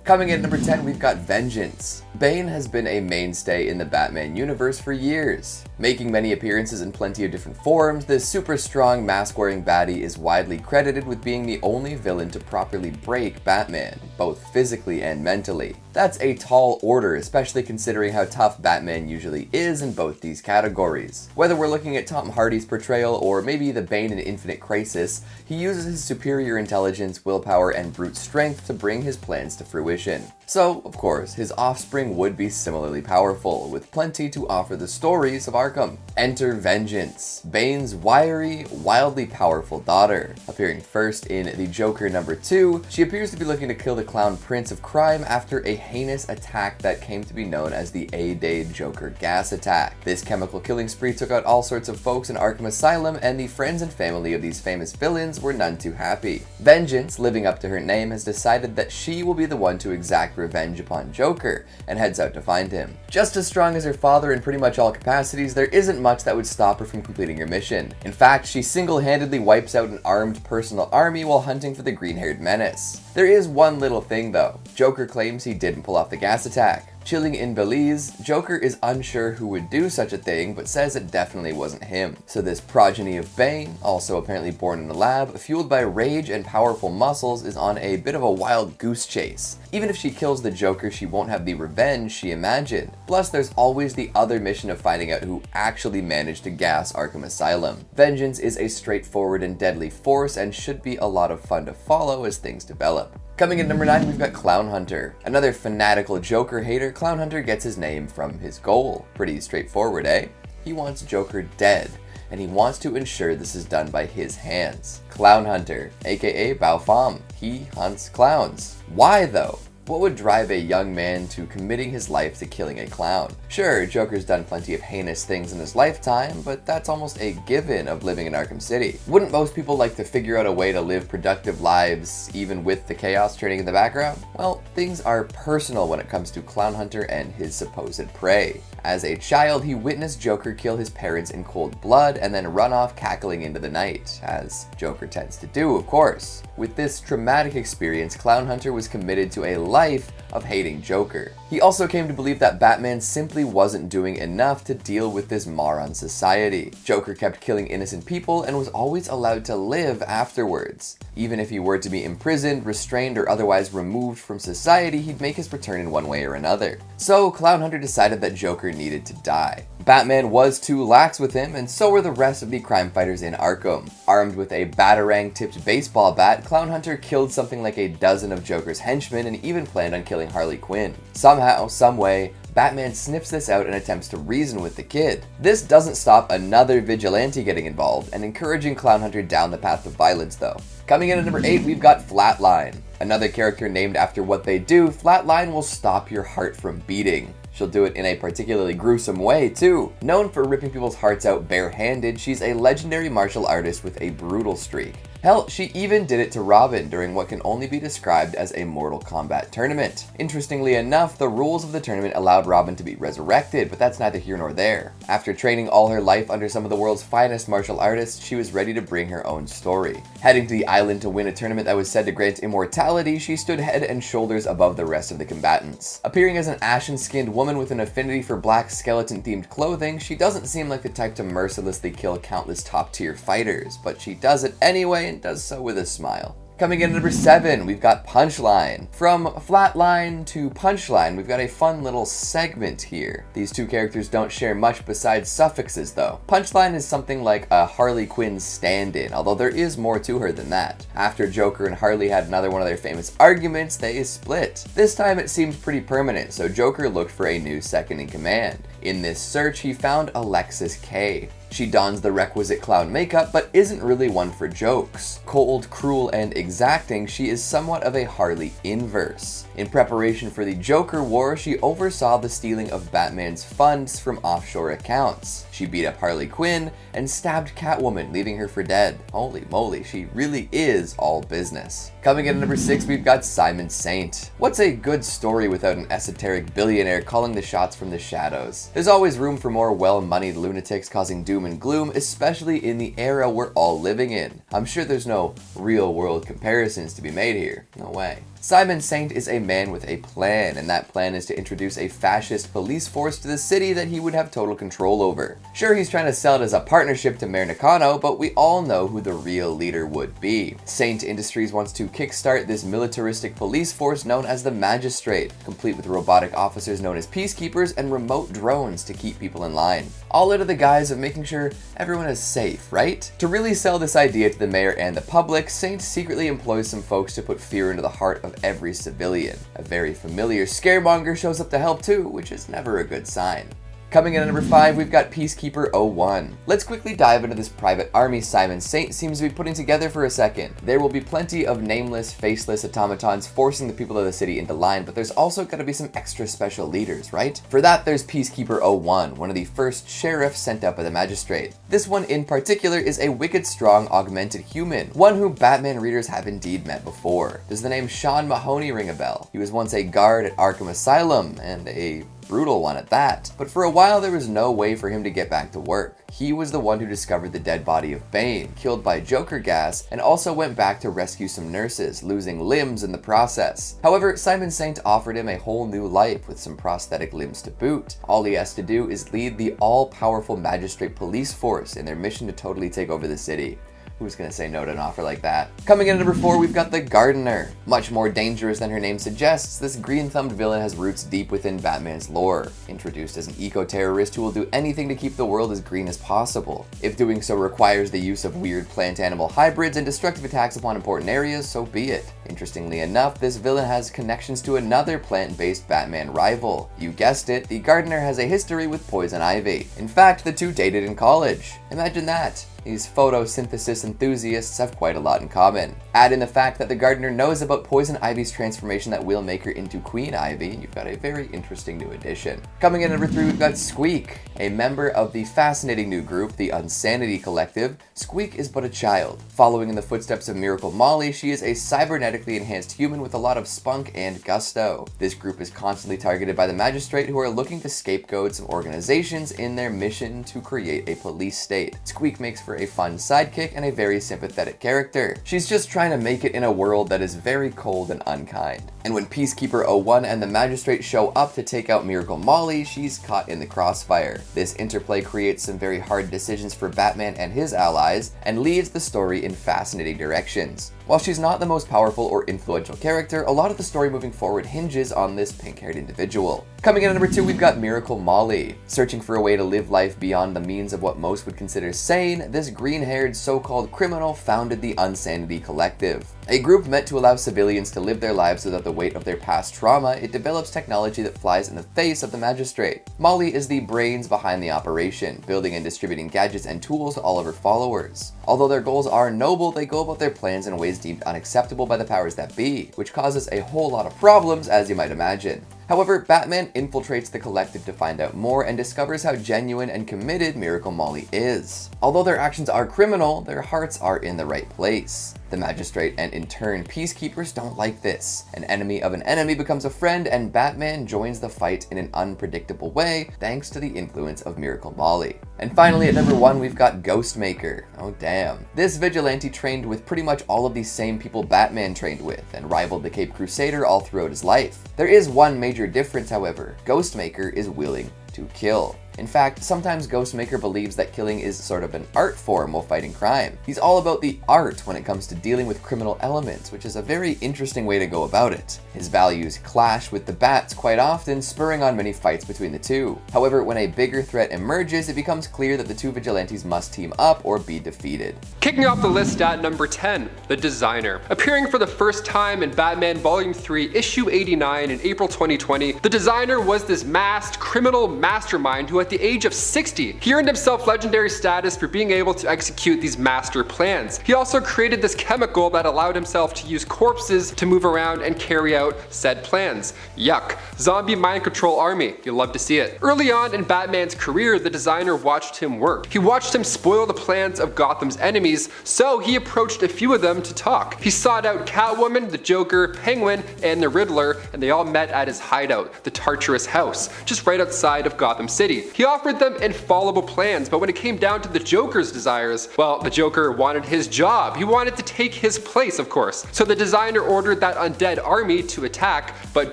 Coming in at number 10, we've got Vengeance. Bane has been a mainstay in the Batman universe for years. Making many appearances in plenty of different forms, this super strong mask-wearing baddie is widely credited with being the only villain to properly break Batman, both physically and mentally. That's a tall order, especially considering how tough Batman usually is in both these categories. Whether we're looking at Tom Hardy's portrayal or maybe the Bane in Infinite Crisis, he uses his superior intelligence, willpower, and brute strength to bring his plans to fruition. So, of course, his offspring would be similarly powerful, with plenty to offer the stories of Arkham. Enter Vengeance, Bane's wiry, wildly powerful daughter. Appearing first in The Joker number 2, she appears to be looking to kill the clown prince of crime after a heinous attack that came to be known as the A-Day Joker gas attack. This chemical killing spree took out all sorts of folks in Arkham Asylum, and the friends and family of these famous villains were none too happy. Vengeance, living up to her name, has decided that she will be the one to exact revenge upon Joker, and heads out to find him. Just as strong as her father in pretty much all capacities, there isn't much that would stop her from completing her mission. In fact, she single-handedly wipes out an armed personal army while hunting for the green-haired menace. There is one little thing though. Joker claims he didn't pull off the gas attack. Chilling in Belize, Joker is unsure who would do such a thing, but says it definitely wasn't him. So this progeny of Bane, also apparently born in a lab, fueled by rage and powerful muscles, is on a bit of a wild goose chase. Even if she kills the Joker, she won't have the revenge she imagined. Plus, there's always the other mission of finding out who actually managed to gas Arkham Asylum. Vengeance is a straightforward and deadly force and should be a lot of fun to follow as things develop. Coming in number 9, we've got CLOWNHUNTER. Another fanatical Joker hater, CLOWNHUNTER gets his name from his goal. Pretty straightforward, eh? He wants Joker dead, and he wants to ensure this is done by his hands. CLOWNHUNTER, aka Bao Fam. He hunts clowns. Why though? What would drive a young man to committing his life to killing a clown? Sure, Joker's done plenty of heinous things in his lifetime, but that's almost a given of living in Arkham City. Wouldn't most people like to figure out a way to live productive lives, even with the chaos turning in the background? Well, things are personal when it comes to CLOWNHUNTER and his supposed prey. As a child, he witnessed Joker kill his parents in cold blood and then run off cackling into the night, as Joker tends to do, of course. With this traumatic experience, CLOWNHUNTER was committed to a life of hating Joker. He also came to believe that Batman simply wasn't doing enough to deal with this moron society. Joker kept killing innocent people and was always allowed to live afterwards. Even if he were to be imprisoned, restrained, or otherwise removed from society, he'd make his return in one way or another. So CLOWNHUNTER decided that Joker needed to die. Batman was too lax with him, and so were the rest of the crime fighters in Arkham. Armed with a batarang-tipped baseball bat, CLOWNHUNTER killed something like a dozen of Joker's henchmen and even planned on killing Harley Quinn. Somehow, someway, Batman sniffs this out and attempts to reason with the kid. This doesn't stop another vigilante getting involved and encouraging CLOWNHUNTER down the path of violence though. Coming in at number 8, we've got FLATLINE. Another character named after what they do, FLATLINE will stop your heart from beating. She'll do it in a particularly gruesome way, too. Known for ripping people's hearts out barehanded, she's a legendary martial artist with a brutal streak. Hell, she even did it to Robin during what can only be described as a Mortal Kombat tournament. Interestingly enough, the rules of the tournament allowed Robin to be resurrected, but that's neither here nor there. After training all her life under some of the world's finest martial artists, she was ready to bring her own story. Heading to the island to win a tournament that was said to grant immortality, she stood head and shoulders above the rest of the combatants. Appearing as an ashen-skinned woman with an affinity for black skeleton-themed clothing, she doesn't seem like the type to mercilessly kill countless top-tier fighters, but she does it anyway and does so with a smile. Coming in at number 7, we've got Punchline. From Flatline to Punchline, we've got a fun little segment here. These two characters don't share much besides suffixes though. Punchline is something like a Harley Quinn stand-in, although there is more to her than that. After Joker and Harley had another one of their famous arguments, they split. This time it seemed pretty permanent, so Joker looked for a new second in command. In this search, he found Alexis K. She dons the requisite clown makeup, but isn't really one for jokes. Cold, cruel, and exacting, she is somewhat of a Harley inverse. In preparation for the Joker War, she oversaw the stealing of Batman's funds from offshore accounts. She beat up Harley Quinn and stabbed Catwoman, leaving her for dead. Holy moly, she really is all business. Coming in at number 6, we've got Simon Saint. What's a good story without an esoteric billionaire calling the shots from the shadows? There's always room for more well-moneyed lunatics causing doom and gloom, especially in the era we're all living in. I'm sure there's no real-world comparisons to be made here. No way. Simon Saint is a man with a plan, and that plan is to introduce a fascist police force to the city that he would have total control over. Sure, he's trying to sell it as a partnership to Mayor Nakano, but we all know who the real leader would be. Saint Industries wants to kickstart this militaristic police force known as the Magistrate, complete with robotic officers known as peacekeepers and remote drones to keep people in line. All under the guise of making sure everyone is safe, right? To really sell this idea to the mayor and the public, Saint secretly employs some folks to put fear into the heart of every civilian. A very familiar scaremonger shows up to help too, which is never a good sign. Coming in at number 5, we've got Peacekeeper 01. Let's quickly dive into this private army Simon Saint seems to be putting together for a second. There will be plenty of nameless, faceless automatons forcing the people of the city into line, but there's also got to be some extra special leaders, right? For that, there's Peacekeeper 01, one of the first sheriffs sent out by the Magistrate. This one in particular is a wicked strong augmented human, one who Batman readers have indeed met before. Does the name Sean Mahoney ring a bell? He was once a guard at Arkham Asylum, and a brutal one at that. But for a while there was no way for him to get back to work. He was the one who discovered the dead body of Bane, killed by Joker gas, and also went back to rescue some nurses, losing limbs in the process. However, Simon Saint offered him a whole new life with some prosthetic limbs to boot. All he has to do is lead the all-powerful Magistrate police force in their mission to totally take over the city. Who's gonna say no to an offer like that? Coming in at number 4, we've got the Gardener. Much more dangerous than her name suggests, this green-thumbed villain has roots deep within Batman's lore. Introduced as an eco-terrorist who will do anything to keep the world as green as possible. If doing so requires the use of weird plant-animal hybrids and destructive attacks upon important areas, so be it. Interestingly enough, this villain has connections to another plant-based Batman rival. You guessed it, the Gardener has a history with poison ivy. In fact, the two dated in college. Imagine that. These photosynthesis enthusiasts have quite a lot in common. Add in the fact that the Gardener knows about Poison Ivy's transformation that will make her into Queen Ivy, and you've got a very interesting new addition. Coming in at number 3, we've got Squeak. A member of the fascinating new group, the Unsanity Collective, Squeak is but a child. Following in the footsteps of Miracle Molly, she is a cybernetically enhanced human with a lot of spunk and gusto. This group is constantly targeted by the Magistrate, who are looking to scapegoat some organizations in their mission to create a police state. Squeak makes for a fun sidekick and a very sympathetic character. She's just trying to make it in a world that is very cold and unkind. And when Peacekeeper 01 and the Magistrate show up to take out Miracle Molly, she's caught in the crossfire. This interplay creates some very hard decisions for Batman and his allies, and leads the story in fascinating directions. While she's not the most powerful or influential character, a lot of the story moving forward hinges on this pink-haired individual. Coming in at number 2, we've got Miracle Molly. Searching for a way to live life beyond the means of what most would consider sane, this green-haired so-called criminal founded the Unsanity Collective. A group meant to allow civilians to live their lives without the weight of their past trauma, it develops technology that flies in the face of the Magistrate. Molly is the brains behind the operation, building and distributing gadgets and tools to all of her followers. Although their goals are noble, they go about their plans in ways deemed unacceptable by the powers that be, which causes a whole lot of problems, as you might imagine. However, Batman infiltrates the collective to find out more and discovers how genuine and committed Miracle Molly is. Although their actions are criminal, their hearts are in the right place. The Magistrate and in turn peacekeepers don't like this. An enemy of an enemy becomes a friend, and Batman joins the fight in an unpredictable way thanks to the influence of Miracle Molly. And finally at number 1, we've got Ghostmaker. Oh damn. This vigilante trained with pretty much all of the same people Batman trained with, and rivaled the Cape Crusader all throughout his life. There is one major difference, however. Ghostmaker is willing to kill. In fact, sometimes Ghostmaker believes that killing is sort of an art form while fighting crime. He's all about the art when it comes to dealing with criminal elements, which is a very interesting way to go about it. His values clash with the Bats quite often, spurring on many fights between the two. However, when a bigger threat emerges, it becomes clear that the two vigilantes must team up or be defeated. Kicking off the list at number 10, the Designer. Appearing for the first time in Batman Volume 3, Issue 89 in April 2020, the Designer was this masked criminal mastermind who at the age of 60, he earned himself legendary status for being able to execute these master plans. He also created this chemical that allowed himself to use corpses to move around and carry out said plans. Yuck. Zombie mind control army. You'll love to see it. Early on in Batman's career, the Designer watched him work. He watched him spoil the plans of Gotham's enemies, so he approached a few of them to talk. He sought out Catwoman, the Joker, Penguin, and the Riddler, and they all met at his hideout, the Tartarus House, just right outside of Gotham City. He offered them infallible plans, but when it came down to the Joker's desires, well, the Joker wanted his job. He wanted to take his place, of course. So the designer ordered that undead army to attack, but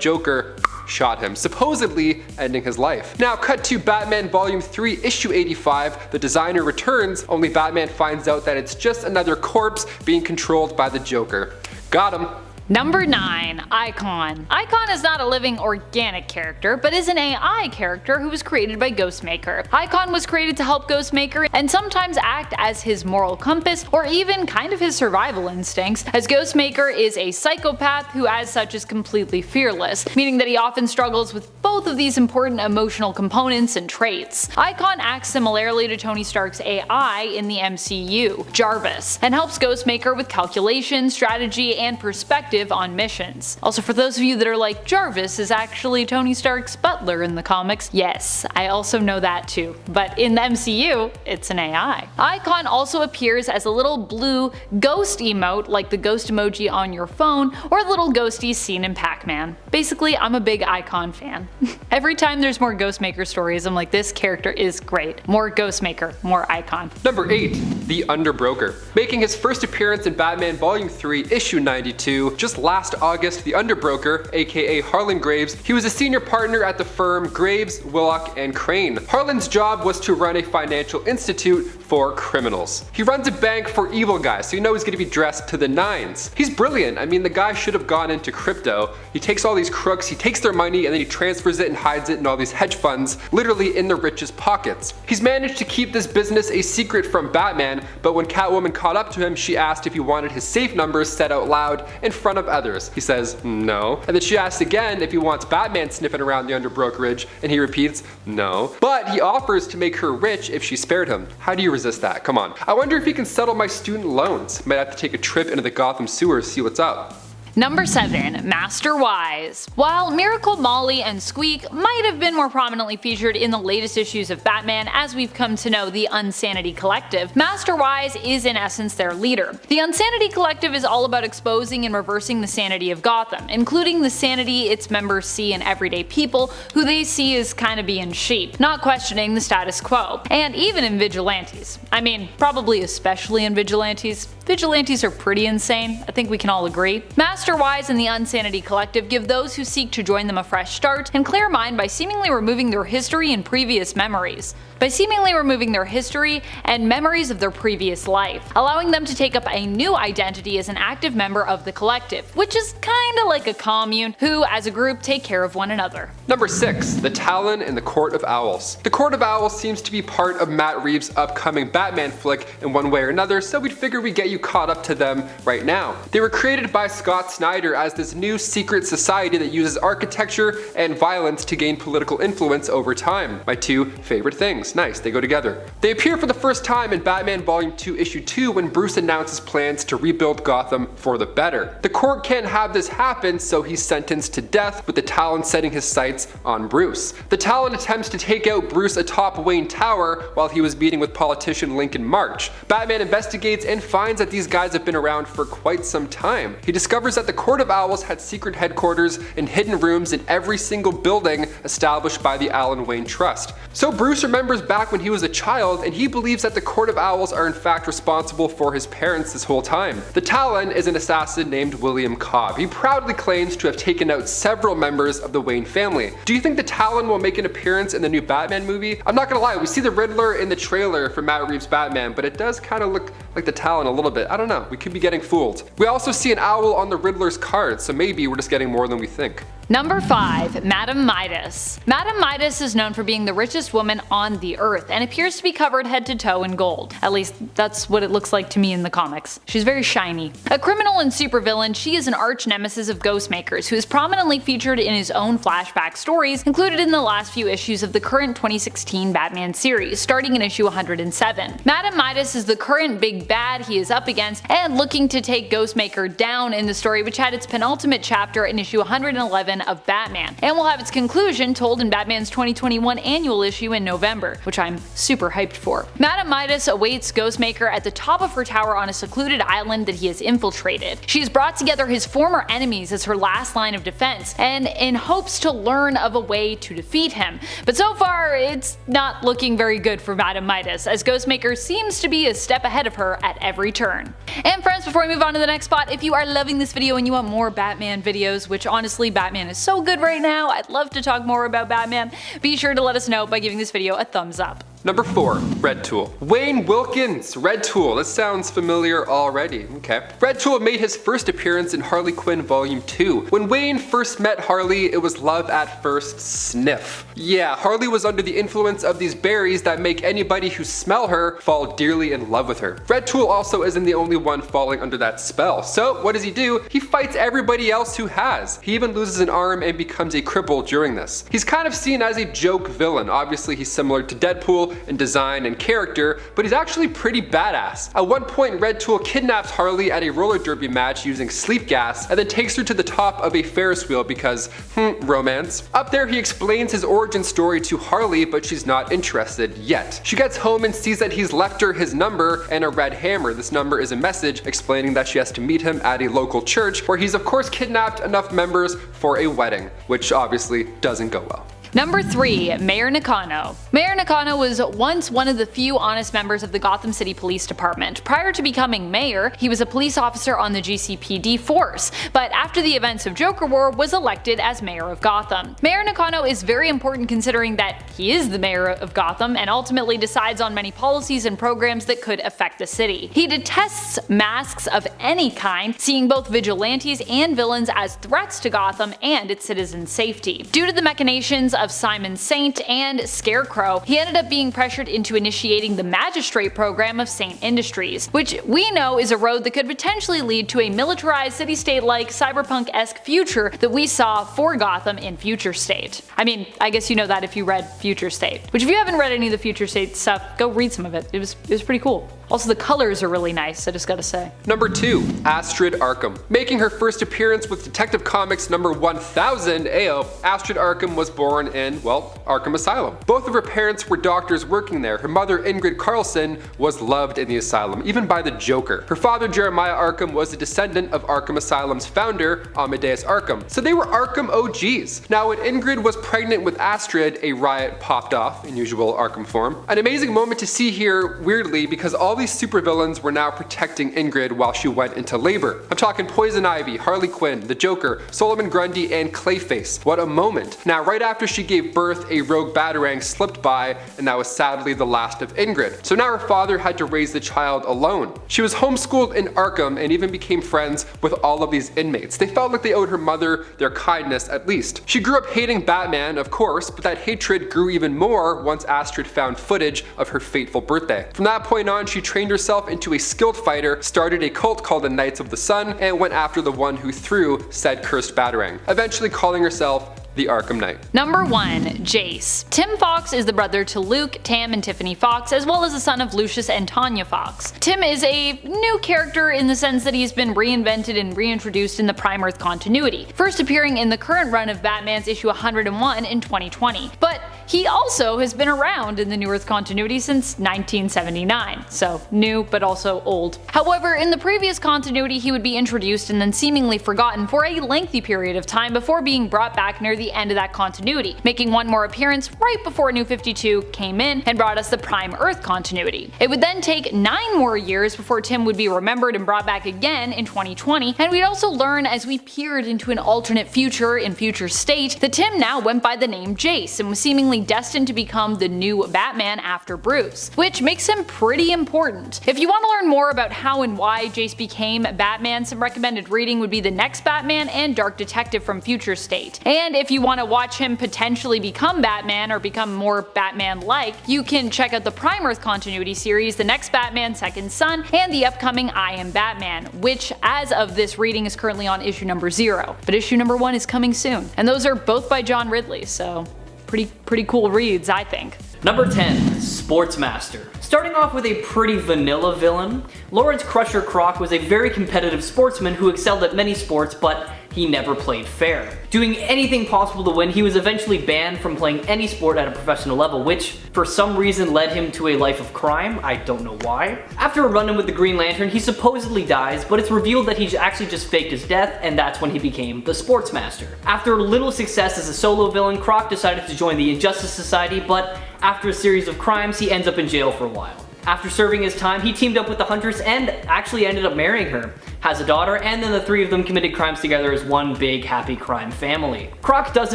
Joker shot him, supposedly ending his life. Now cut to Batman Volume 3, Issue 85. The designer returns, only Batman finds out that it's just another corpse being controlled by the Joker. Got him. Number 9. Icon. Icon is not a living organic character, but is an AI character who was created by Ghostmaker. Icon was created to help Ghostmaker and sometimes act as his moral compass or even kind of his survival instincts, as Ghostmaker is a psychopath who as such is completely fearless, meaning that he often struggles with both of these important emotional components and traits. Icon acts similarly to Tony Stark's AI in the MCU, Jarvis, and helps Ghostmaker with calculation, strategy, and perspective on missions. Also, for those of you that are like, Jarvis is actually Tony Stark's butler in the comics, yes, I also know that too, but in the MCU, it's an AI. Icon also appears as a little blue ghost emote like the ghost emoji on your phone or little ghosties seen in Pac-Man. Basically, I'm a big Icon fan. Every time there's more Ghostmaker stories, I'm like, this character is great. More Ghostmaker, more Icon. Number 8. The Underbroker. Making his first appearance in Batman Volume 3, Issue 92, just last August, the Underbroker, aka Harlan Graves, he was a senior partner at the firm Graves, Willock, and Crane. Harlan's job was to run a financial institute for criminals. He runs a bank for evil guys, so you know he's gonna be dressed to the nines. He's brilliant. I mean, the guy should have gone into crypto. He takes all these crooks, he takes their money, and then he transfers it and hides it in all these hedge funds, literally in the richest pockets. He's managed to keep this business a secret from Batman, but when Catwoman caught up to him, she asked if he wanted his safe numbers said out loud in front of others. He says, no. And then she asks again if he wants Batman sniffing around the underbrokerage, and he repeats, no. But he offers to make her rich if she spared him. How do you resist that? Come on. I wonder if he can settle my student loans. Might have to take a trip into the Gotham sewers, see what's up. Number 7. Master WYZE. While Miracle Molly and Squeak might have been more prominently featured in the latest issues of Batman as we've come to know the Unsanity Collective, Master WYZE is in essence their leader. The Unsanity Collective is all about exposing and reversing the sanity of Gotham, including the sanity its members see in everyday people who they see as kinda being sheep, not questioning the status quo, and even in vigilantes. I mean, probably especially in vigilantes. Vigilantes are pretty insane, I think we can all agree. Master WYZE and the Unsanity Collective give those who seek to join them a fresh start and clear mind by seemingly removing their history and previous memories. By seemingly removing their history and memories of their previous life, allowing them to take up a new identity as an active member of the collective, which is kinda like a commune who, as a group, take care of one another. Number 6. The Talon and the Court of Owls. The Court of Owls seems to be part of Matt Reeves' upcoming Batman flick in one way or another, so we'd figure we'd get you caught up to them right now. They were created by Scott Snyder as this new secret society that uses architecture and violence to gain political influence over time. My two favorite things. Nice, they go together. They appear for the first time in Batman Volume 2 Issue 2 when Bruce announces plans to rebuild Gotham for the better. The court can't have this happen, so he's sentenced to death, with the Talon setting his sights on Bruce. The Talon attempts to take out Bruce atop Wayne Tower while he was meeting with politician Lincoln March. Batman investigates and finds that these guys have been around for quite some time. He discovers that the Court of Owls had secret headquarters and hidden rooms in every single building established by the Alan Wayne Trust. So Bruce remembers back when he was a child, and he believes that the Court of Owls are in fact responsible for his parents this whole time. The Talon is an assassin named William Cobb. He proudly claims to have taken out several members of the Wayne family. Do you think the Talon will make an appearance in the new Batman movie? I'm not gonna lie, we see the Riddler in the trailer for Matt Reeves' Batman, but it does kind of look like the Talon a little bit. I don't know, we could be getting fooled. We also see an owl on the Riddler's card, so maybe we're just getting more than we think. Number 5. Madame Midas. Madame Midas is known for being the richest woman on the earth and appears to be covered head to toe in gold. At least that's what it looks like to me in the comics. She's very shiny. A criminal and supervillain, she is an arch nemesis of Ghostmaker's who is prominently featured in his own flashback stories included in the last few issues of the current 2016 Batman series, starting in issue 107. Madame Midas is the current big bad he is up against and looking to take Ghostmaker down in the story, which had its penultimate chapter in issue 111 fan of Batman, and will have its conclusion told in Batman's 2021 annual issue in November, which I'm super hyped for. Madame Midas awaits Ghostmaker at the top of her tower on a secluded island that he has infiltrated. She has brought together his former enemies as her last line of defense, and in hopes to learn of a way to defeat him. But so far, it's not looking very good for Madame Midas, as Ghostmaker seems to be a step ahead of her at every turn. And friends, before we move on to the next spot, if you are loving this video and you want more Batman videos, which honestly Batman is so good right now, I'd love to talk more about Batman, be sure to let us know by giving this video a thumbs up. Number 4. Red Tool. Wayne Wilkins, Red Tool. This sounds familiar already. Okay. Red Tool made his first appearance in Harley Quinn Volume 2. When Wayne first met Harley, it was love at first sniff. Yeah, Harley was under the influence of these berries that make anybody who smell her fall dearly in love with her. Red Tool also isn't the only one falling under that spell. So what does he do? He fights everybody else who has. He even loses an arm and becomes a cripple during this. He's kind of seen as a joke villain. Obviously he's similar to Deadpool in design and character, but he's actually pretty badass. At one point, Red Tool kidnaps Harley at a roller derby match using sleep gas and then takes her to the top of a Ferris wheel because, romance. Up there he explains his origin story to Harley, but she's not interested yet. She gets home and sees that he's left her his number and a red hammer. This number is a message explaining that she has to meet him at a local church where he's of course kidnapped enough members for a wedding, which obviously doesn't go well. Number 3. Mayor Nakano. Mayor Nakano was once one of the few honest members of the Gotham City Police Department. Prior to becoming mayor, he was a police officer on the GCPD force, but after the events of Joker War was elected as mayor of Gotham. Mayor Nakano is very important considering that he is the mayor of Gotham and ultimately decides on many policies and programs that could affect the city. He detests masks of any kind, seeing both vigilantes and villains as threats to Gotham and its citizens' safety. Due to the machinations of Simon Saint and Scarecrow, he ended up being pressured into initiating the Magistrate program of Saint Industries, which we know is a road that could potentially lead to a militarized city-state-like cyberpunk-esque future that we saw for Gotham in Future State. I mean, I guess you know that if you read Future State. Which if you haven't read any of the Future State stuff, go read some of it. It was pretty cool. Also, the colors are really nice, I just gotta say. Number 2. Astrid Arkham. Making her first appearance with Detective Comics number 1000, Astrid Arkham was born in, well, Arkham Asylum. Both of her parents were doctors working there. Her mother, Ingrid Carlson, was loved in the asylum, even by the Joker. Her father, Jeremiah Arkham, was a descendant of Arkham Asylum's founder, Amadeus Arkham. So they were Arkham OGs. Now, when Ingrid was pregnant with Astrid, a riot popped off in usual Arkham form. An amazing moment to see here, weirdly, because all these supervillains were now protecting Ingrid while she went into labor. I'm talking Poison Ivy, Harley Quinn, the Joker, Solomon Grundy, and Clayface. What a moment. Now, right after she gave birth, a rogue Batarang slipped by, and that was sadly the last of Ingrid. So now her father had to raise the child alone. She was homeschooled in Arkham and even became friends with all of these inmates. They felt like they owed her mother their kindness at least. She grew up hating Batman, of course, but that hatred grew even more once Astrid found footage of her fateful birthday. From that point on, she trained herself into a skilled fighter, started a cult called the Knights of the Sun, and went after the one who threw said cursed Batarang, eventually calling herself the Arkham Knight. Number 1. Jace. Tim Fox is the brother to Luke, Tam, and Tiffany Fox, as well as the son of Lucius and Tanya Fox. Tim is a new character in the sense that he's been reinvented and reintroduced in the Prime Earth continuity, first appearing in the current run of Batman's issue 101 in 2020. But he also has been around in the New Earth continuity since 1979, so new but also old. However, in the previous continuity he would be introduced and then seemingly forgotten for a lengthy period of time before being brought back near the end of that continuity, making one more appearance right before New 52 came in and brought us the Prime Earth continuity. It would then take 9 more years before Tim would be remembered and brought back again in 2020, and we'd also learn as we peered into an alternate future in Future State that Tim now went by the name Jace and was seemingly destined to become the new Batman after Bruce, which makes him pretty important. If you want to learn more about how and why Jace became Batman, some recommended reading would be The Next Batman and Dark Detective from Future State. And if you want to watch him potentially become Batman or become more Batman-like, you can check out the Prime Earth continuity series, The Next Batman, Second Son, and the upcoming I Am Batman, which as of this reading is currently on issue number 0, but issue number 1 is coming soon. And those are both by John Ridley, so pretty cool reads, I think. Number 10. Sportsmaster. Starting off with a pretty vanilla villain, Lawrence Crusher Croc was a very competitive sportsman who excelled at many sports but he never played fair. Doing anything possible to win, he was eventually banned from playing any sport at a professional level, which for some reason led him to a life of crime. I don't know why. After a run-in with the Green Lantern, he supposedly dies, but it's revealed that he actually just faked his death, and that's when he became the Sportsmaster. After little success as a solo villain, CROC decided to join the Injustice Society, but after a series of crimes, he ends up in jail for a while. After serving his time, he teamed up with the Hunters and actually ended up marrying her, has a daughter, and then the three of them committed crimes together as one big happy crime family. CROC does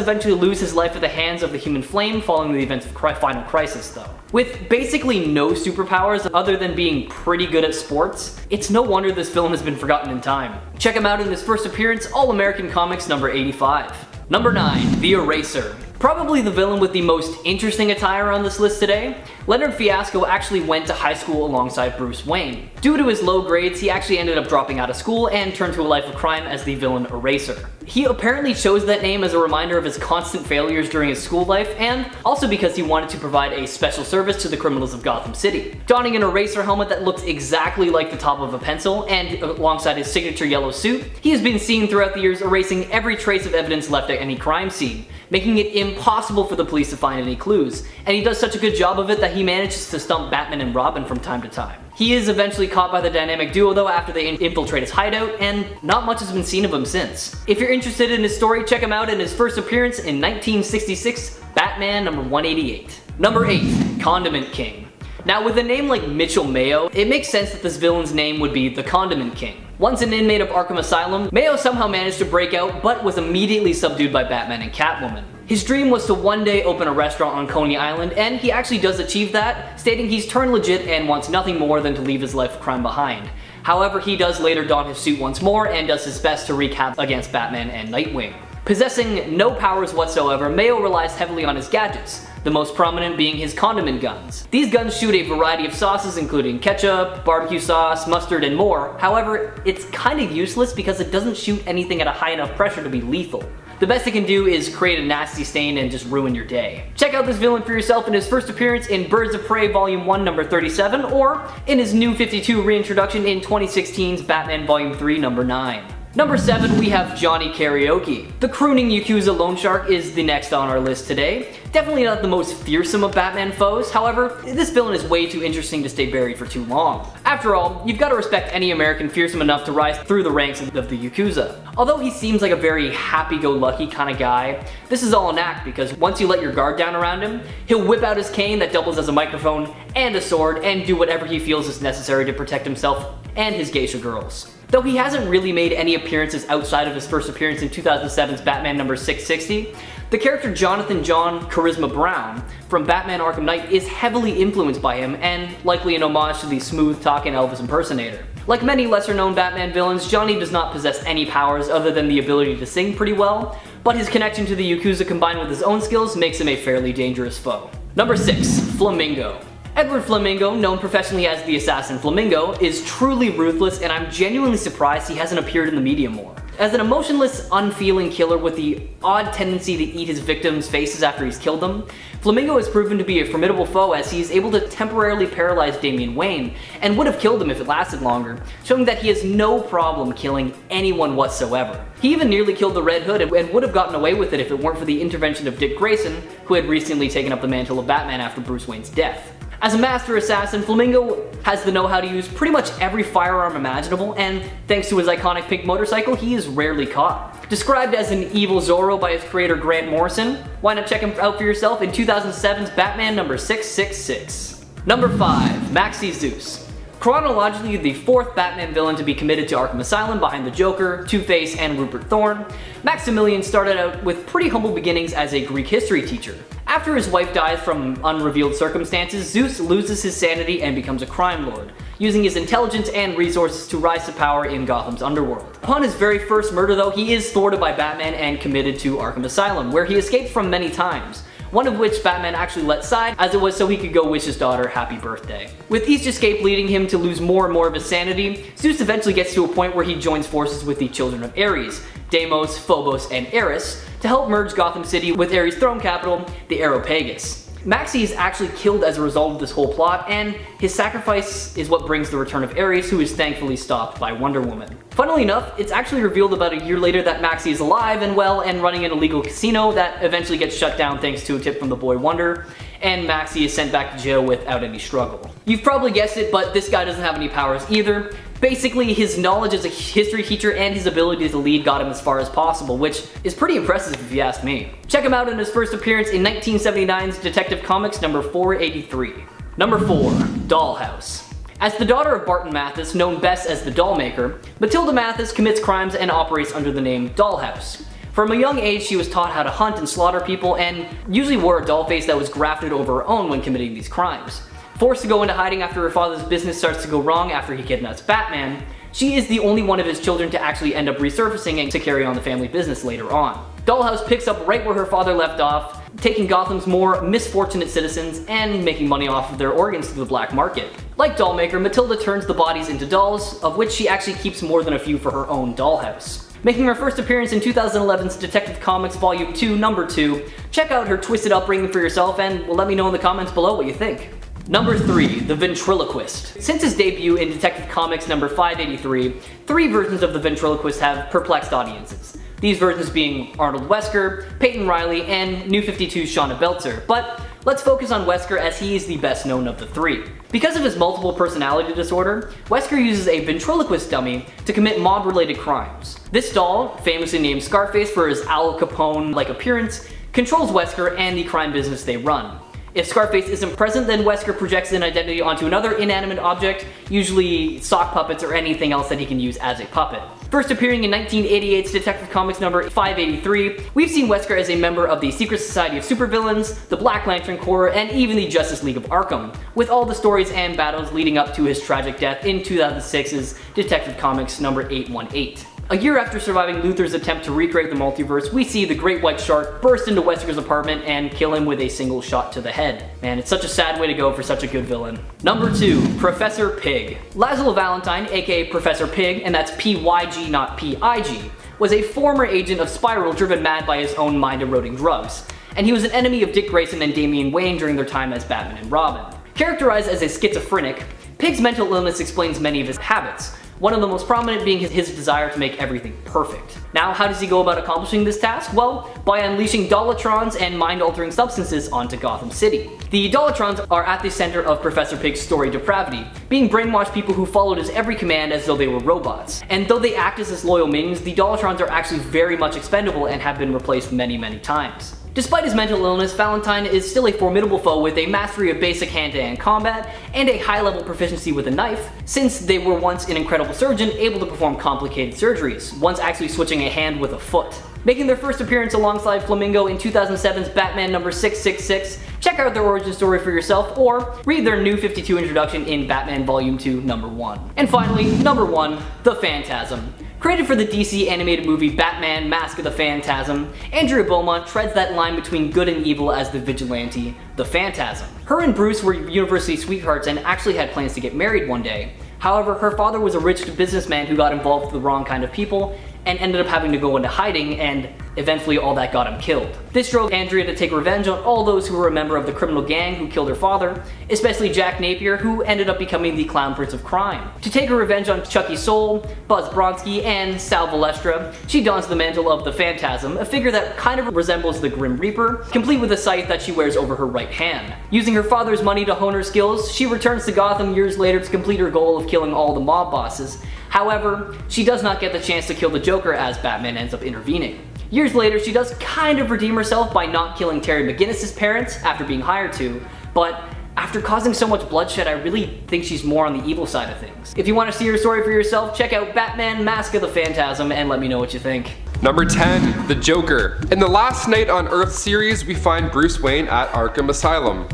eventually lose his life at the hands of the Human Flame following the events of Final Crisis though. With basically no superpowers other than being pretty good at sports, it's no wonder this villain has been forgotten in time. Check him out in his first appearance, All-American Comics number 85. Number 9, The Eraser. Probably the villain with the most interesting attire on this list today, Leonard Fiasco actually went to high school alongside Bruce Wayne. Due to his low grades, he actually ended up dropping out of school and turned to a life of crime as the villain Eraser. He apparently chose that name as a reminder of his constant failures during his school life, and also because he wanted to provide a special service to the criminals of Gotham City. Donning an Eraser helmet that looks exactly like the top of a pencil, and alongside his signature yellow suit, he has been seen throughout the years erasing every trace of evidence left at any crime scene, making it impossible for the police to find any clues, and he does such a good job of it that he manages to stump Batman and Robin from time to time. He is eventually caught by the dynamic duo though after they infiltrate his hideout, and not much has been seen of him since. If you're interested in his story, check him out in his first appearance in 1966, Batman number 188. Number 8, Condiment King. Now with a name like Mitchell Mayo, it makes sense that this villain's name would be the Condiment King. Once an inmate of Arkham Asylum, Mayo somehow managed to break out but was immediately subdued by Batman and Catwoman. His dream was to one day open a restaurant on Coney Island, and he actually does achieve that, stating he's turned legit and wants nothing more than to leave his life of crime behind. However, he does later don his suit once more and does his best to wreak havoc against Batman and Nightwing. Possessing no powers whatsoever, Mayo relies heavily on his gadgets, the most prominent being his condiment guns. These guns shoot a variety of sauces including ketchup, barbecue sauce, mustard, and more. However, it's kind of useless because it doesn't shoot anything at a high enough pressure to be lethal. The best it can do is create a nasty stain and just ruin your day. Check out this villain for yourself in his first appearance in Birds of Prey Volume 1 number 37, or in his New 52 reintroduction in 2016's Batman Volume 3 number 9. Number 7, we have Johnny Karaoke. The crooning Yakuza loan shark is the next on our list today. Definitely not the most fearsome of Batman foes, however, this villain is way too interesting to stay buried for too long. After all, you've got to respect any American fearsome enough to rise through the ranks of the Yakuza. Although he seems like a very happy-go-lucky kind of guy, this is all an act because once you let your guard down around him, he'll whip out his cane that doubles as a microphone and a sword and do whatever he feels is necessary to protect himself and his geisha girls. Though he hasn't really made any appearances outside of his first appearance in 2007's Batman number 660, the character Jonathan John Charisma Brown from Batman Arkham Knight is heavily influenced by him and likely an homage to the smooth-talking Elvis impersonator. Like many lesser-known Batman villains, Johnny does not possess any powers other than the ability to sing pretty well, but his connection to the Yakuza combined with his own skills makes him a fairly dangerous foe. Number 6, Flamingo. Edward Flamingo, known professionally as the Assassin Flamingo, is truly ruthless, and I'm genuinely surprised he hasn't appeared in the media more. As an emotionless, unfeeling killer with the odd tendency to eat his victims' faces after he's killed them, Flamingo has proven to be a formidable foe as he is able to temporarily paralyze Damian Wayne, and would have killed him if it lasted longer, showing that he has no problem killing anyone whatsoever. He even nearly killed the Red Hood and would have gotten away with it if it weren't for the intervention of Dick Grayson, who had recently taken up the mantle of Batman after Bruce Wayne's death. As a master assassin, Flamingo has the know-how to use pretty much every firearm imaginable, and thanks to his iconic pink motorcycle, he is rarely caught. Described as an evil Zorro by his creator Grant Morrison, why not check him out for yourself in 2007's Batman number 666. Number 5, Maxi Zeus. Chronologically the fourth Batman villain to be committed to Arkham Asylum behind the Joker, Two-Face, and Rupert Thorne, Maximilian started out with pretty humble beginnings as a Greek history teacher. After his wife dies from unrevealed circumstances, Zeus loses his sanity and becomes a crime lord, using his intelligence and resources to rise to power in Gotham's underworld. Upon his very first murder though, he is thwarted by Batman and committed to Arkham Asylum, where he escaped from many times, one of which Batman actually let slide as it was so he could go wish his daughter happy birthday. With each escape leading him to lose more and more of his sanity, Zeus eventually gets to a point where he joins forces with the children of Ares, Deimos, Phobos, and Eris, to help merge Gotham City with Ares' throne capital, the Areopagus. Maxie is actually killed as a result of this whole plot, and his sacrifice is what brings the return of Ares, who is thankfully stopped by Wonder Woman. Funnily enough, it's actually revealed about a year later that Maxie is alive and well and running an illegal casino that eventually gets shut down thanks to a tip from the boy Wonder, and Maxie is sent back to jail without any struggle. You've probably guessed it, but this guy doesn't have any powers either. Basically, his knowledge as a history teacher and his ability to lead got him as far as possible, which is pretty impressive if you ask me. Check him out in his first appearance in 1979's Detective Comics number 483. Number 4. Dollhouse. As the daughter of Barton Mathis, known best as the Dollmaker, Matilda Mathis commits crimes and operates under the name Dollhouse. From a young age, she was taught how to hunt and slaughter people, and usually wore a doll face that was grafted over her own when committing these crimes. Forced to go into hiding after her father's business starts to go wrong after he kidnaps Batman, she is the only one of his children to actually end up resurfacing and to carry on the family business later on. Dollhouse picks up right where her father left off, taking Gotham's more misfortunate citizens and making money off of their organs through the black market. Like Dollmaker, Matilda turns the bodies into dolls, of which she actually keeps more than a few for her own dollhouse. Making her first appearance in 2011's Detective Comics Volume 2, Number 2, check out her twisted upbringing for yourself and let me know in the comments below what you think. Number 3. The Ventriloquist. Since his debut in Detective Comics number 583, 3 versions of the Ventriloquist have perplexed audiences. These versions being Arnold Wesker, Peyton Riley, and New 52's Shauna Belzer, but let's focus on Wesker as he is the best known of the 3. Because of his multiple personality disorder, Wesker uses a ventriloquist dummy to commit mob-related crimes. This doll, famously named Scarface for his Al Capone-like appearance, controls Wesker and the crime business they run. If Scarface isn't present, then Wesker projects an identity onto another inanimate object, usually sock puppets or anything else that he can use as a puppet. First appearing in 1988's Detective Comics number 583, we've seen Wesker as a member of the Secret Society of Supervillains, the Black Lantern Corps, and even the Justice League of Arkham, with all the stories and battles leading up to his tragic death in 2006's Detective Comics number 818. A year after surviving Luthor's attempt to recreate the multiverse, we see the Great White Shark burst into Wesker's apartment and kill him with a single shot to the head. Man, it's such a sad way to go for such a good villain. Number 2. Professor Pig. Laszlo Valentine, aka Professor Pig, and that's PYG not PIG, was a former agent of Spiral driven mad by his own mind-eroding drugs, and he was an enemy of Dick Grayson and Damian Wayne during their time as Batman and Robin. Characterized as a schizophrenic, Pig's mental illness explains many of his habits, one of the most prominent being his desire to make everything perfect. Now, how does he go about accomplishing this task? Well, by unleashing Dollatrons and mind-altering substances onto Gotham City. The Dollatrons are at the center of Professor Pig's story depravity, being brainwashed people who followed his every command as though they were robots. And though they act as his loyal minions, the Dollatrons are actually very much expendable and have been replaced many, many times. Despite his mental illness, Valentine is still a formidable foe with a mastery of basic hand-to-hand combat and a high-level proficiency with a knife, since they were once an incredible surgeon able to perform complicated surgeries, once actually switching a hand with a foot. Making their first appearance alongside Flamingo in 2007's Batman number 666, check out their origin story for yourself or read their New 52 introduction in Batman Volume 2, Number 1. And finally, Number 1, the Phantasm. Created for the DC animated movie Batman Mask of the Phantasm, Andrea Beaumont treads that line between good and evil as the vigilante, the Phantasm. Her and Bruce were university sweethearts and actually had plans to get married one day. However, her father was a rich businessman who got involved with the wrong kind of people and ended up having to go into hiding, and eventually all that got him killed. This drove Andrea to take revenge on all those who were a member of the criminal gang who killed her father, especially Jack Napier, who ended up becoming the Clown Prince of Crime. To take her revenge on Chucky Soul, Buzz Bronski, and Sal Valestra, she dons the mantle of the Phantasm, a figure that kind of resembles the Grim Reaper, complete with a scythe that she wears over her right hand. Using her father's money to hone her skills, she returns to Gotham years later to complete her goal of killing all the mob bosses. However, she does not get the chance to kill the Joker as Batman ends up intervening. Years later, she does kind of redeem herself by not killing Terry McGinnis' parents after being hired to, but after causing so much bloodshed, I really think she's more on the evil side of things. If you want to see her story for yourself, check out Batman Mask of the Phantasm and let me know what you think. Number 10, the Joker. In the Last Night on Earth series, we find Bruce Wayne at Arkham Asylum.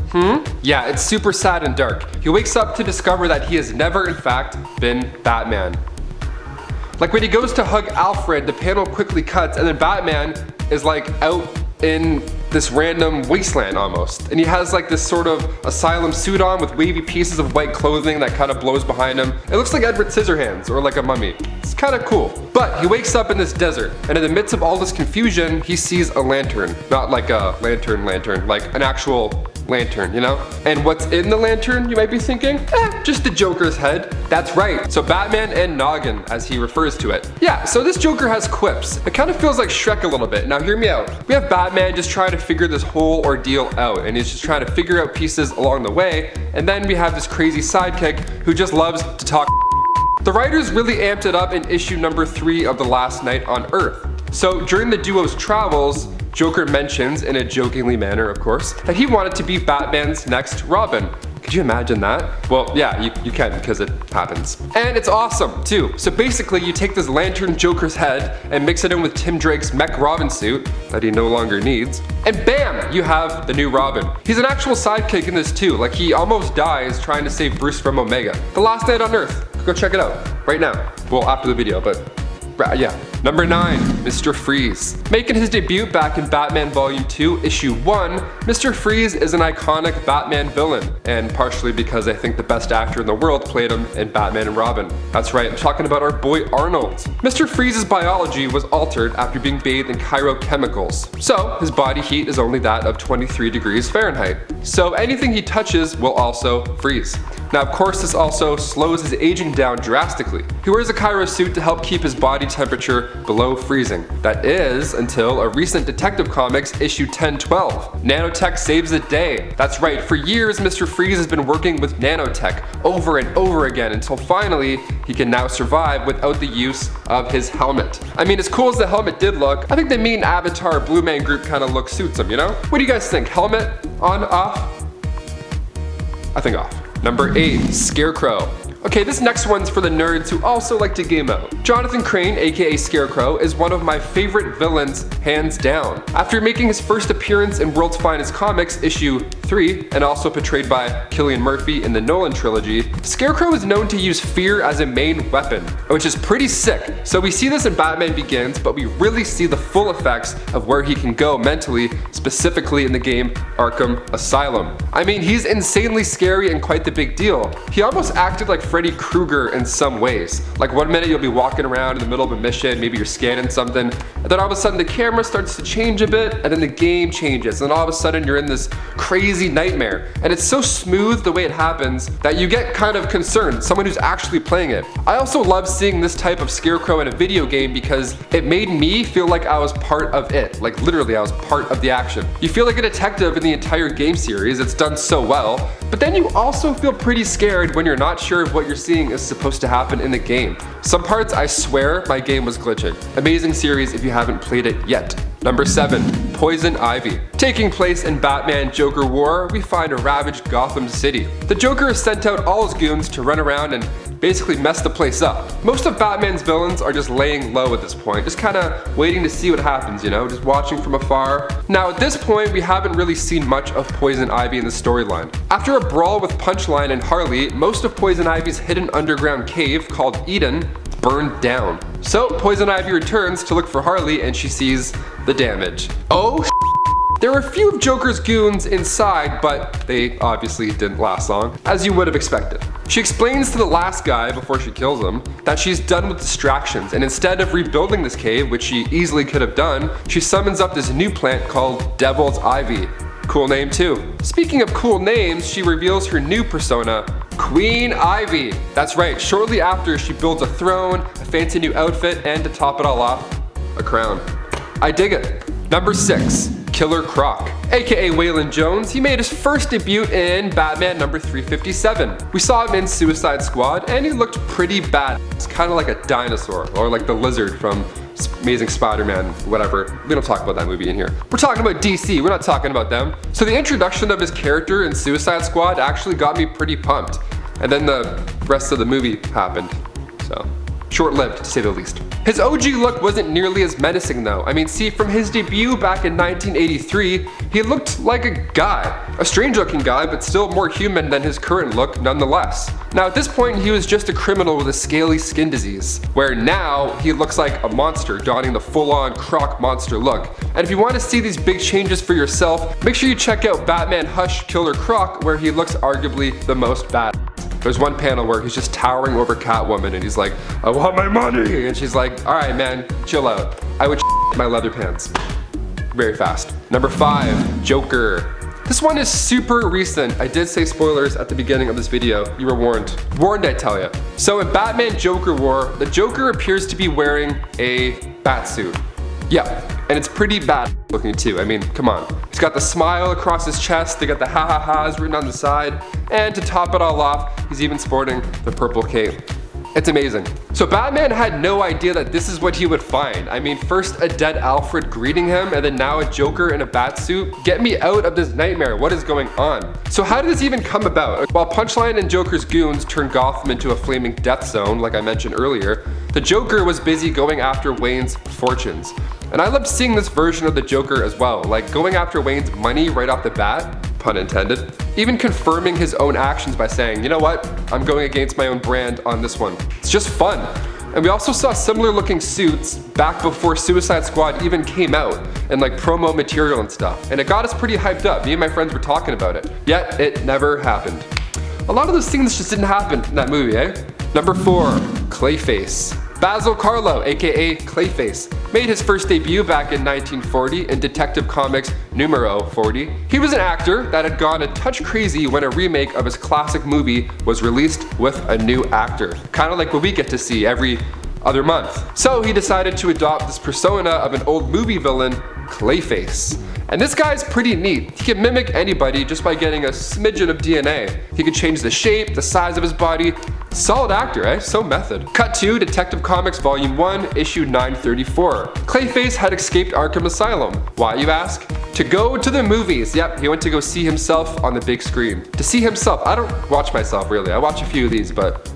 Yeah, it's super sad and dark. He wakes up to discover that he has never, in fact, been Batman. Like when he goes to hug Alfred, the panel quickly cuts and then Batman is like out in this random wasteland almost. And he has like this sort of asylum suit on with wavy pieces of white clothing that kind of blows behind him. It looks like Edward Scissorhands or like a mummy. It's kind of cool. But he wakes up in this desert and in the midst of all this confusion, he sees a lantern. Not like a lantern, like an actual lantern, you know? And what's in the lantern, you might be thinking? Just the Joker's head. That's right, so Batman and Noggin, as he refers to it. Yeah, so this Joker has quips. It kind of feels like Shrek a little bit. Now hear me out. We have Batman just trying to figure this whole ordeal out, and he's just trying to figure out pieces along the way, and then we have this crazy sidekick who just loves to talk. The writers really amped it up in issue number 3 of The Last Night on Earth. So during the duo's travels, Joker mentions, in a jokingly manner of course, that he wanted to be Batman's next Robin. Could you imagine that? Well, yeah, you can because it happens. And it's awesome too. So basically you take this lantern Joker's head and mix it in with Tim Drake's mech Robin suit that he no longer needs, and bam, you have the new Robin. He's an actual sidekick in this too, like he almost dies trying to save Bruce from Omega. The Last Night on Earth. Go check it out right now. Well, after the video, but yeah. Number 9, Mr. Freeze. Making his debut back in Batman Volume 2, Issue 1, Mr. Freeze is an iconic Batman villain, and partially because I think the best actor in the world played him in Batman and Robin. That's right, I'm talking about our boy Arnold. Mr. Freeze's biology was altered after being bathed in chemicals, so his body heat is only that of 23 degrees Fahrenheit. So anything he touches will also freeze. Now of course this also slows his aging down drastically. He wears a Cairo suit to help keep his body temperature below freezing. That is, until a recent Detective Comics issue 1012. Nanotech saves the day. That's right, for years Mr. Freeze has been working with nanotech over and over again until finally he can now survive without the use of his helmet. I mean, as cool as the helmet did look, I think the main Avatar Blue Man Group kind of look suits him, you know? What do you guys think? Helmet? On? Off? I think off. Number 8, Scarecrow. Okay, this next one's for the nerds who also like to game out. Jonathan Crane, aka Scarecrow, is one of my favorite villains, hands down. After making his first appearance in World's Finest Comics, issue 3, and also portrayed by Cillian Murphy in the Nolan trilogy, Scarecrow is known to use fear as a main weapon, which is pretty sick. So we see this in Batman Begins, but we really see the full effects of where he can go mentally, specifically in the game Arkham Asylum. I mean, he's insanely scary and quite the big deal. He almost acted like Freddy Krueger in some ways. Like one minute you'll be walking around in the middle of a mission, maybe you're scanning something, and then all of a sudden the camera starts to change a bit, and then the game changes, and all of a sudden you're in this crazy nightmare. And it's so smooth the way it happens that you get kind of concerned, someone who's actually playing it. I also love seeing this type of Scarecrow in a video game because it made me feel like I was part of it. Like literally I was part of the action. You feel like a detective in the entire game series, it's done so well, but then you also feel pretty scared when you're not sure of what you're seeing is supposed to happen in the game. Some parts I swear my game was glitching. Amazing series if you haven't played it yet. Number 7, Poison Ivy. Taking place in Batman Joker War, we find a ravaged Gotham City. The Joker has sent out all his goons to run around and basically mess the place up. Most of Batman's villains are just laying low at this point, just kind of waiting to see what happens, you know, just watching from afar. Now at this point, we haven't really seen much of Poison Ivy in the storyline. After a brawl with Punchline and Harley, most of Poison Ivy's hidden underground cave, called Eden, burned down. So Poison Ivy returns to look for Harley and she sees the damage. Oh, there were a few of Joker's goons inside, but they obviously didn't last long, as you would have expected. She explains to the last guy before she kills him that she's done with distractions, and instead of rebuilding this cave, which she easily could have done, she summons up this new plant called Devil's Ivy. Cool name too. Speaking of cool names, she reveals her new persona, Queen Ivy. That's right, shortly after she builds a throne, a fancy new outfit, and to top it all off, a crown. I dig it. Number 6, Killer Croc. AKA Waylon Jones, he made his first debut in Batman number 357. We saw him in Suicide Squad and he looked pretty bad. It's kind of like a dinosaur, or like the lizard from Amazing Spider-Man, whatever. We don't talk about that movie in here. We're talking about DC, we're not talking about them. So the introduction of his character in Suicide Squad actually got me pretty pumped. And then the rest of the movie happened, so short-lived to say the least. His OG look wasn't nearly as menacing though. I mean, see, from his debut back in 1983, he looked like a guy. A strange looking guy, but still more human than his current look nonetheless. Now at this point, he was just a criminal with a scaly skin disease, where now he looks like a monster, donning the full-on Croc monster look. And if you want to see these big changes for yourself, make sure you check out Batman Hush Killer Croc, where he looks arguably the most bad. There's one panel where he's just towering over Catwoman and he's like, I want my money! And she's like, alright man, chill out. I would my leather pants. Very fast. Number 5, Joker. This one is super recent. I did say spoilers at the beginning of this video. You were warned. Warned, I tell you. So in Batman Joker War, the Joker appears to be wearing a batsuit. Yeah, and it's pretty bad looking too. I mean, come on. He's got the smile across his chest, they got the ha-ha-ha's written on the side, and to top it all off, he's even sporting the purple cape. It's amazing. So Batman had no idea that this is what he would find. I mean, first a dead Alfred greeting him, and then now a Joker in a batsuit. Get me out of this nightmare. What is going on? So how did this even come about? While Punchline and Joker's goons turned Gotham into a flaming death zone, like I mentioned earlier, the Joker was busy going after Wayne's fortunes. And I loved seeing this version of the Joker as well, like going after Wayne's money right off the bat, pun intended, even confirming his own actions by saying, you know what, I'm going against my own brand on this one. It's just fun. And we also saw similar looking suits back before Suicide Squad even came out, and like promo material and stuff. And it got us pretty hyped up. Me and my friends were talking about it. Yet it never happened. A lot of those things just didn't happen in that movie, eh? Number 4, Clayface. Basil Karlo, aka Clayface, made his first debut back in 1940 in Detective Comics numero 40. He was an actor that had gone a touch crazy when a remake of his classic movie was released with a new actor. Kind of like what we get to see every other month. So he decided to adopt this persona of an old movie villain, Clayface. And this guy's pretty neat. He can mimic anybody just by getting a smidgen of DNA. He could change the shape, the size of his body. Solid actor, eh? So method. Cut to Detective Comics Volume 1, Issue 934. Clayface had escaped Arkham Asylum. Why, you ask? To go to the movies. Yep, he went to go see himself on the big screen. To see himself. I don't watch myself really. I watch a few of these, but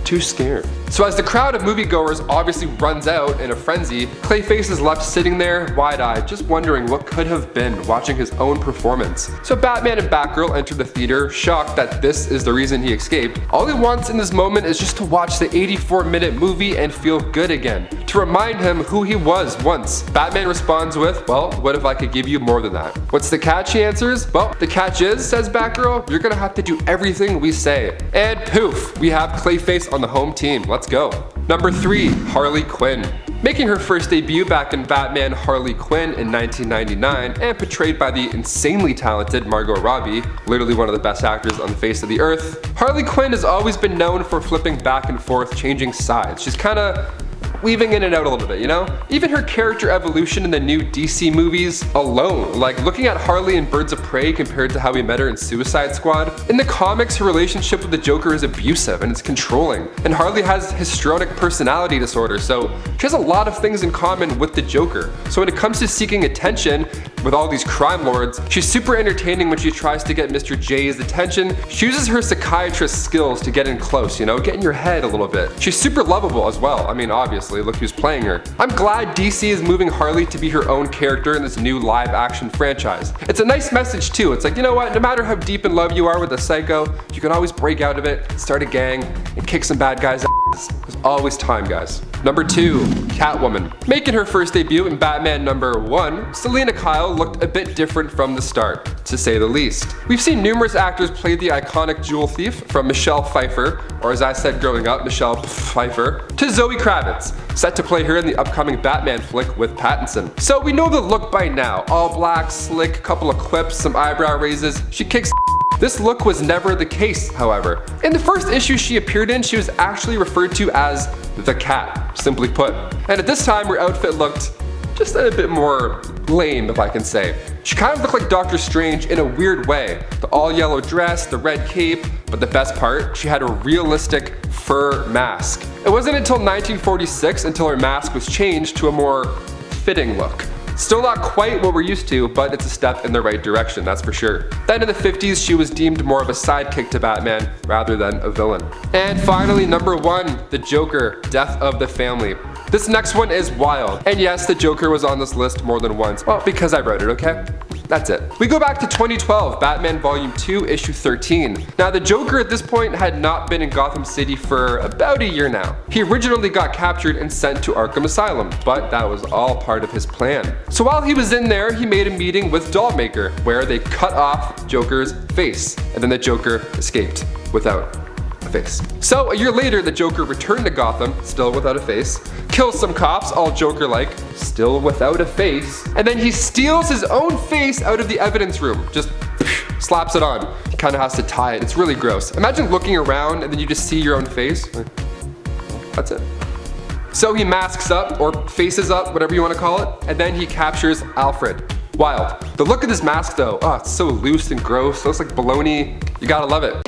too scared. So as the crowd of moviegoers obviously runs out in a frenzy, Clayface is left sitting there wide-eyed, just wondering what could have been, watching his own performance. So Batman and Batgirl enter the theater, shocked that this is the reason he escaped. All he wants in this moment is just to watch the 84-minute movie and feel good again, to remind him who he was once. Batman responds with, well, what if I could give you more than that? What's the catch, he answers? Well, the catch is, says Batgirl, you're gonna have to do everything we say. And poof, we have Clayface on the home team. Let's go. Number 3, Harley Quinn. Making her first debut back in Batman Harley Quinn in 1999 and portrayed by the insanely talented Margot Robbie, literally one of the best actors on the face of the earth, Harley Quinn has always been known for flipping back and forth, changing sides. She's kinda weaving in and out a little bit, you know? Even her character evolution in the new DC movies alone, like looking at Harley in Birds of Prey compared to how we met her in Suicide Squad. In the comics, her relationship with the Joker is abusive and it's controlling, and Harley has histrionic personality disorder, so she has a lot of things in common with the Joker. So when it comes to seeking attention with all these crime lords, she's super entertaining when she tries to get Mr. J's attention. She uses her psychiatrist skills to get in close, you know, get in your head a little bit. She's super lovable as well. I mean, obviously, look who's playing her. I'm glad DC is moving Harley to be her own character in this new live action franchise. It's a nice message too. It's like, you know what, no matter how deep in love you are with a psycho, you can always break out of it, start a gang, and kick some bad guys' ass. There's always time, guys. Number 2, Catwoman. Making her first debut in Batman number 1, Selina Kyle looked a bit different from the start, to say the least. We've seen numerous actors play the iconic jewel thief, from Michelle Pfeiffer, or as I said growing up, Michelle Pfeiffer, to Zoe Kravitz, set to play her in the upcoming Batman flick with Pattinson. So we know the look by now. All black, slick, couple of quips, some eyebrow raises. She kicks. This look was never the case, however. In the first issue she appeared in, she was actually referred to as the Cat, simply put. And at this time, her outfit looked just a bit more lame, if I can say. She kind of looked like Doctor Strange in a weird way. The all yellow dress, the red cape, but the best part, she had a realistic fur mask. It wasn't until 1946 until her mask was changed to a more fitting look. Still not quite what we're used to, but it's a step in the right direction, that's for sure. Then in the 50s, she was deemed more of a sidekick to Batman rather than a villain. And finally, number 1, the Joker, Death of the Family. This next one is wild. And yes, the Joker was on this list more than once. Well, because I wrote it, okay? That's it. We go back to 2012, Batman Volume 2, Issue 13. Now, the Joker at this point had not been in Gotham City for about a year now. He originally got captured and sent to Arkham Asylum, but that was all part of his plan. So while he was in there, he made a meeting with Dollmaker, where they cut off Joker's face, and then the Joker escaped without a face. So a year later, the Joker returned to Gotham, still without a face, kills some cops, all Joker-like, still without a face, and then he steals his own face out of the evidence room, just slaps it on. He kind of has to tie it. It's really gross. Imagine looking around and then you just see your own face. That's it. So he masks up, or faces up, whatever you want to call it, and then he captures Alfred. Wild. The look of this mask though, oh, it's so loose and gross. It looks like baloney. You gotta love it.